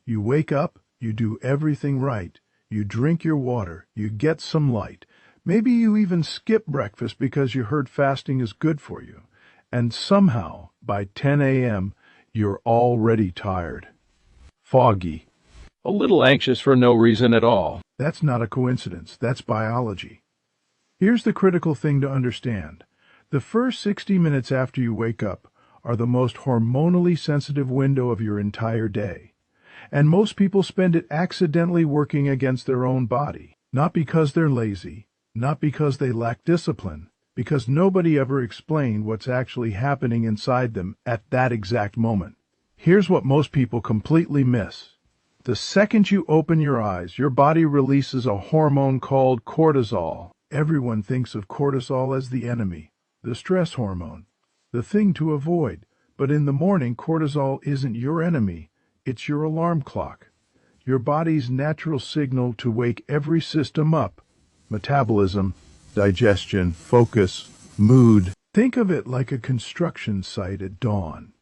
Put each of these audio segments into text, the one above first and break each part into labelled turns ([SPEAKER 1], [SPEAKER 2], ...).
[SPEAKER 1] You wake up, you do everything right. You drink your water, you get some light. Maybe you even skip breakfast because you heard fasting is good for you. And somehow, by 10 a.m., you're already tired. Foggy.
[SPEAKER 2] A little anxious for no reason at all.
[SPEAKER 1] That's not a coincidence, that's biology. Here's the critical thing to understand. The first 60 minutes after you wake up are the most hormonally sensitive window of your entire day. And most people spend it accidentally working against their own body. Not because they're lazy, not because they lack discipline, because nobody ever explained what's actually happening inside them at that exact moment. Here's what most people completely miss. The second you open your eyes, your body releases a hormone called cortisol. Everyone thinks of cortisol as the enemy, the stress hormone, the thing to avoid. But in the morning, cortisol isn't your enemy. It's your alarm clock, your body's natural signal to wake every system up. Metabolism, digestion, focus, mood. Think of it like a construction site at dawn.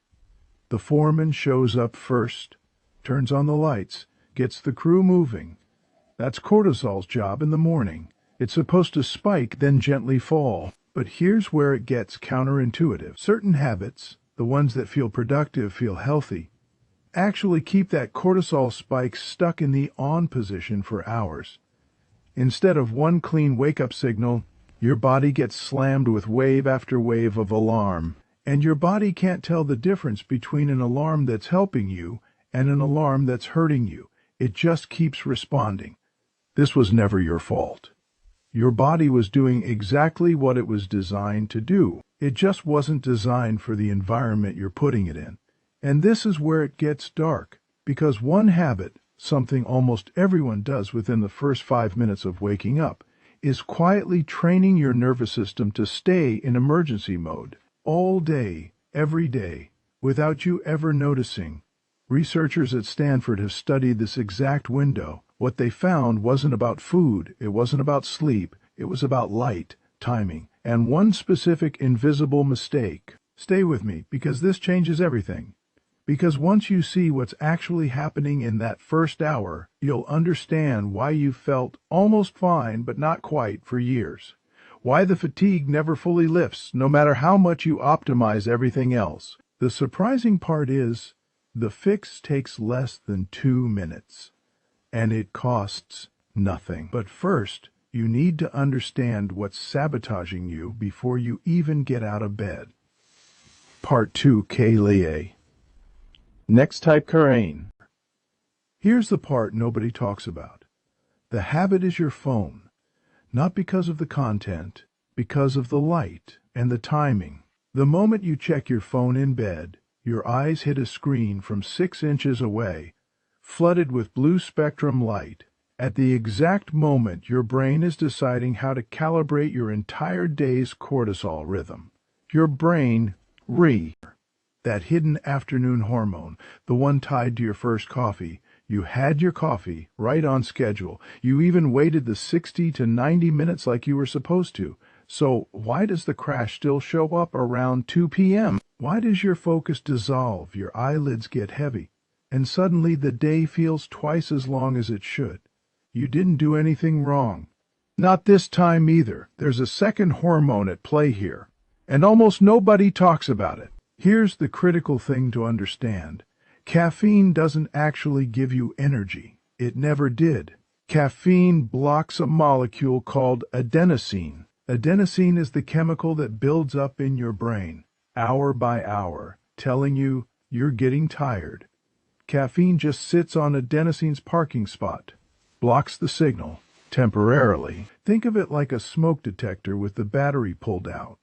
[SPEAKER 1] The foreman shows up first, turns on the lights, gets the crew moving. That's cortisol's job in the morning. It's supposed to spike, then gently fall. But here's where it gets counterintuitive. Certain habits, the ones that feel productive, feel healthy, actually keep that cortisol spike stuck in the on position for hours. Instead of one clean wake-up signal, your body gets slammed with wave after wave of alarm. And your body can't tell the difference between an alarm that's helping you and an alarm that's hurting you. It just keeps responding. This was never your fault. Your body was doing exactly what it was designed to do. It just wasn't designed for the environment you're putting it in. And this is where it gets dark, because one habit, something almost everyone does within the first 5 minutes of waking up, is quietly training your nervous system to stay in emergency mode all day, every day, without you ever noticing. Researchers at Stanford have studied this exact window. What they found wasn't about food, it wasn't about sleep, it was about light, timing, and one specific invisible mistake. Stay with me, because this changes everything. Because once you see what's actually happening in that first hour, you'll understand why you felt almost fine but not quite for years. Why the fatigue never fully lifts, no matter how much you optimize everything else. The surprising part is, the fix takes less than 2 minutes. And it costs nothing. But first, you need to understand what's sabotaging you before you even get out of bed. Part 2, Kaylee.
[SPEAKER 2] Next type Karain.
[SPEAKER 1] Here's the part nobody talks about. The habit is your phone, not because of the content, because of the light and the timing. The moment you check your phone in bed, your eyes hit a screen from 6 inches away, flooded with blue spectrum light. At the exact moment your brain is deciding how to calibrate your entire day's cortisol rhythm. Your brain, that hidden afternoon hormone, the one tied to your first coffee. You had your coffee right on schedule. You even waited the 60 to 90 minutes like you were supposed to. So why does the crash still show up around 2 p.m.? Why does your focus dissolve, your eyelids get heavy, and suddenly the day feels twice as long as it should? You didn't do anything wrong. Not this time either. There's a second hormone at play here, and almost nobody talks about it. Here's the critical thing to understand. Caffeine doesn't actually give you energy. It never did. Caffeine blocks a molecule called adenosine. Adenosine is the chemical that builds up in your brain, hour by hour, telling you you're getting tired. Caffeine just sits on adenosine's parking spot, blocks the signal, temporarily. Think of it like a smoke detector with the battery pulled out.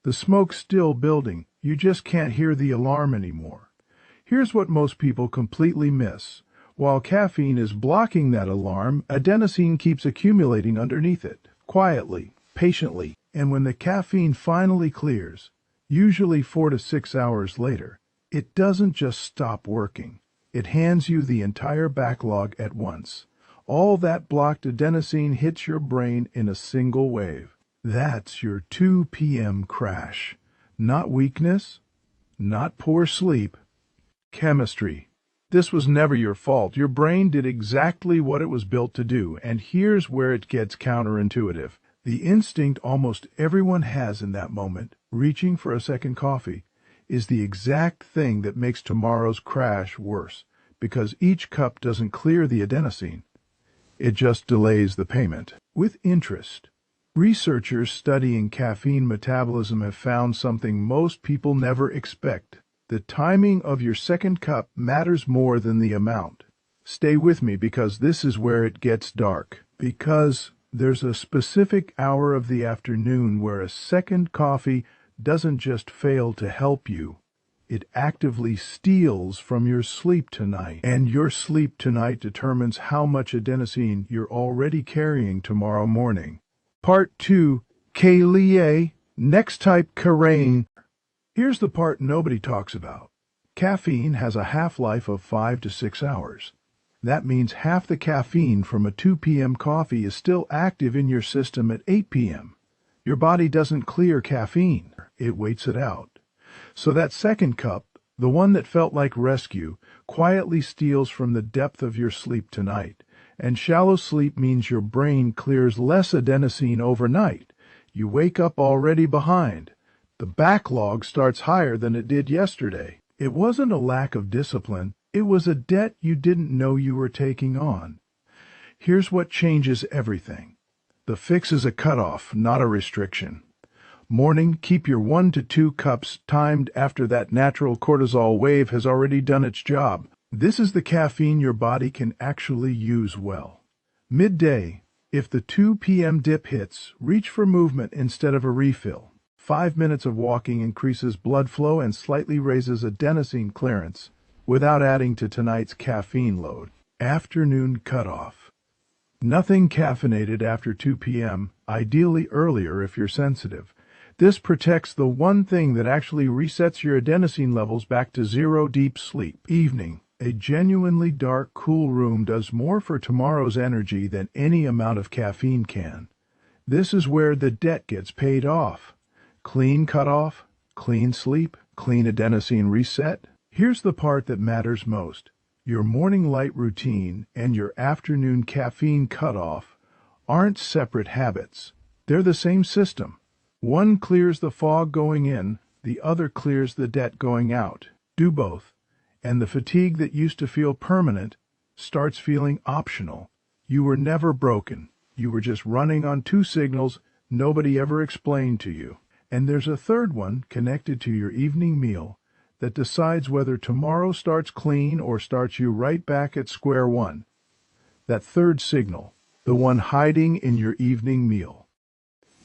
[SPEAKER 1] The smoke's still building, you just can't hear the alarm anymore. Here's what most people completely miss. While caffeine is blocking that alarm, adenosine keeps accumulating underneath it, quietly, patiently, and when the caffeine finally clears, usually 4 to 6 hours later, it doesn't just stop working. It hands you the entire backlog at once. All that blocked adenosine hits your brain in a single wave. That's your 2 p.m. crash. Not weakness, not poor sleep. Chemistry. This was never your fault. Your brain did exactly what it was built to do, and here's where it gets counterintuitive. The instinct almost everyone has in that moment, reaching for a second coffee, is the exact thing that makes tomorrow's crash worse, because each cup doesn't clear the adenosine. It just delays the payment. With interest, researchers studying caffeine metabolism have found something most people never expect. The timing of your second cup matters more than the amount. Stay with me because this is where it gets dark. Because there's a specific hour of the afternoon where a second coffee doesn't just fail to help you. It actively steals from your sleep tonight. And your sleep tonight determines how much adenosine you're already carrying tomorrow morning. Part 2. Kaylee. Next type Karain. Here's the part nobody talks about. Caffeine has a half-life of 5 to 6 hours. That means half the caffeine from a 2 p.m. coffee is still active in your system at 8 p.m. Your body doesn't clear caffeine. It waits it out. So that second cup, the one that felt like rescue, quietly steals from the depth of your sleep tonight. And shallow sleep means your brain clears less adenosine overnight. You wake up already behind. The backlog starts higher than it did yesterday. It wasn't a lack of discipline. It was a debt you didn't know you were taking on. Here's what changes everything. The fix is a cutoff, not a restriction. Morning, keep your 1 to 2 cups timed after that natural cortisol wave has already done its job. This is the caffeine your body can actually use well. Midday, if the 2 p.m. dip hits, reach for movement instead of a refill. 5 minutes of walking increases blood flow and slightly raises adenosine clearance without adding to tonight's caffeine load. Afternoon cutoff. Nothing caffeinated after 2 p.m., ideally earlier if you're sensitive. This protects the one thing that actually resets your adenosine levels back to zero deep sleep. Evening. A genuinely dark, cool room does more for tomorrow's energy than any amount of caffeine can. This is where the debt gets paid off. Clean cutoff, clean sleep, clean adenosine reset. Here's the part that matters most. Your morning light routine and your afternoon caffeine cutoff aren't separate habits. They're the same system. One clears the fog going in, the other clears the debt going out. Do both, and the fatigue that used to feel permanent starts feeling optional. You were never broken. You were just running on 2 signals nobody ever explained to you. And there's a third one connected to your evening meal that decides whether tomorrow starts clean or starts you right back at square one. That third signal, the one hiding in your evening meal.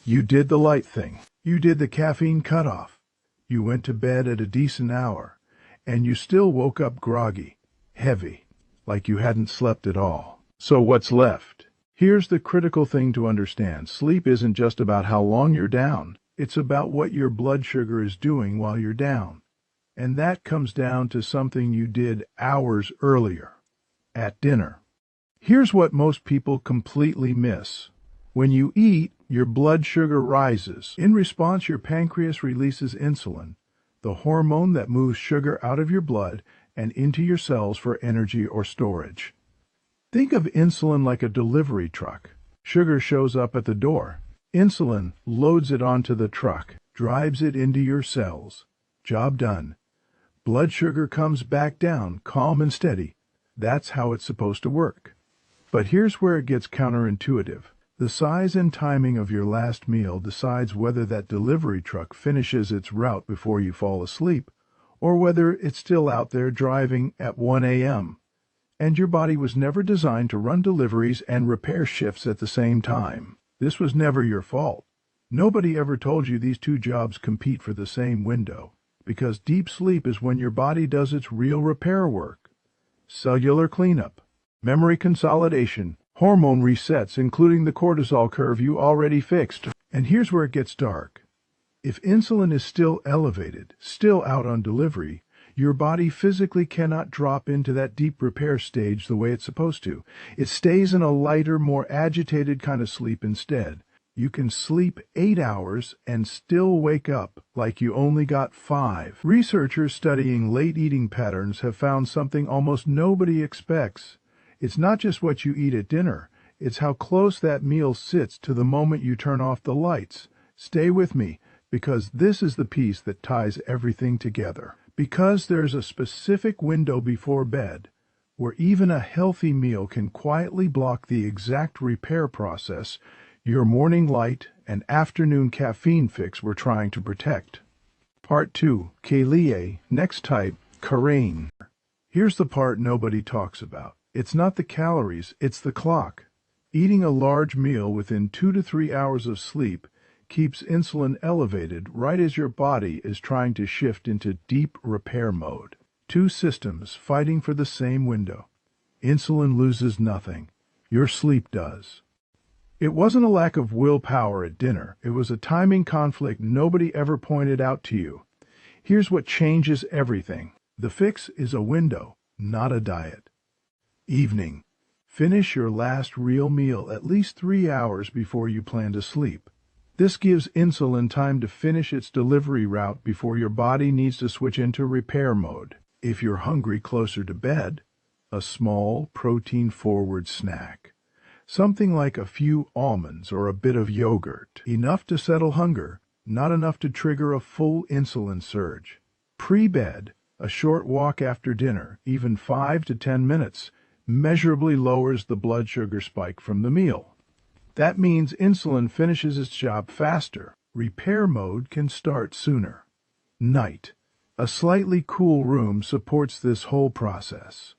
[SPEAKER 1] You did the light thing. You did the caffeine cutoff. You went to bed at a decent hour, and you still woke up groggy, heavy, like you hadn't slept at all. So what's left? Here's the critical thing to understand. Sleep isn't just about how long you're down. It's about what your blood sugar is doing while you're down. And that comes down to something you did hours earlier, at dinner. Here's what most people completely miss. When you eat, your blood sugar rises. In response, your pancreas releases insulin, the hormone that moves sugar out of your blood and into your cells for energy or storage. Think of insulin like a delivery truck. Sugar shows up at the door. Insulin loads it onto the truck, drives it into your cells. Job done. Blood sugar comes back down, calm and steady. That's how it's supposed to work. But here's where it gets counterintuitive. The size and timing of your last meal decides whether that delivery truck finishes its route before you fall asleep, or whether it's still out there driving at 1 a.m. And your body was never designed to run deliveries and repair shifts at the same time. This was never your fault. Nobody ever told you these 2 jobs compete for the same window, because deep sleep is when your body does its real repair work. Cellular cleanup, memory consolidation, hormone resets, including the cortisol curve you already fixed. And here's where it gets dark. If insulin is still elevated, still out on delivery, your body physically cannot drop into that deep repair stage the way it's supposed to. It stays in a lighter, more agitated kind of sleep instead. You can sleep 8 hours and still wake up like you only got 5. Researchers studying late eating patterns have found something almost nobody expects. It's not just what you eat at dinner, it's how close that meal sits to the moment you turn off the lights. Stay with me, because this is the piece that ties everything together. Because there's a specific window before bed where even a healthy meal can quietly block the exact repair process your morning light and afternoon caffeine fix were trying to protect. Part 2. Kalia. Next type, Karain. Here's the part nobody talks about. It's not the calories, it's the clock. Eating a large meal within 2 to 3 hours of sleep keeps insulin elevated right as your body is trying to shift into deep repair mode. Two systems fighting for the same window. Insulin loses nothing. Your sleep does. It wasn't a lack of willpower at dinner. It was a timing conflict nobody ever pointed out to you. Here's what changes everything. The fix is a window, not a diet. Evening. Finish your last real meal at least 3 hours before you plan to sleep. This gives insulin time to finish its delivery route before your body needs to switch into repair mode. If you're hungry closer to bed, a small protein-forward snack. Something like a few almonds or a bit of yogurt. Enough to settle hunger, not enough to trigger a full insulin surge. Pre-bed, a short walk after dinner, even 5 to 10 minutes, measurably lowers the blood sugar spike from the meal. That means insulin finishes its job faster. Repair mode can start sooner. Night. A slightly cool room supports this whole process.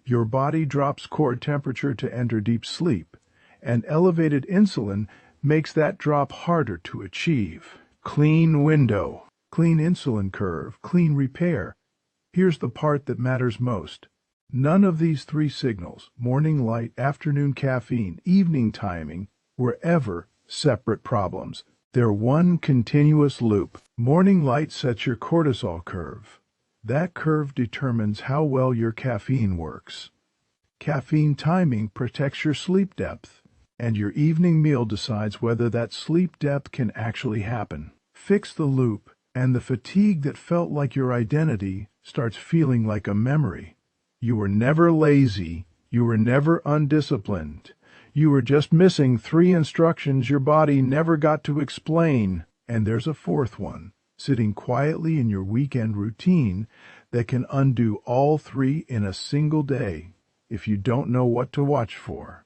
[SPEAKER 1] Your body drops core temperature to enter deep sleep, and elevated insulin makes that drop harder to achieve. Clean window, clean insulin curve, clean repair. Here's the part that matters most. None of these three signals, morning light, afternoon caffeine, evening timing, were ever separate problems. They're one continuous loop. Morning light sets your cortisol curve. That curve determines how well your caffeine works. Caffeine timing protects your sleep depth, and your evening meal decides whether that sleep depth can actually happen. Fix the loop, and the fatigue that felt like your identity starts feeling like a memory. You were never lazy. You were never undisciplined. You were just missing 3 instructions your body never got to explain. And there's a fourth one, sitting quietly in your weekend routine, that can undo all 3 in a single day if you don't know what to watch for.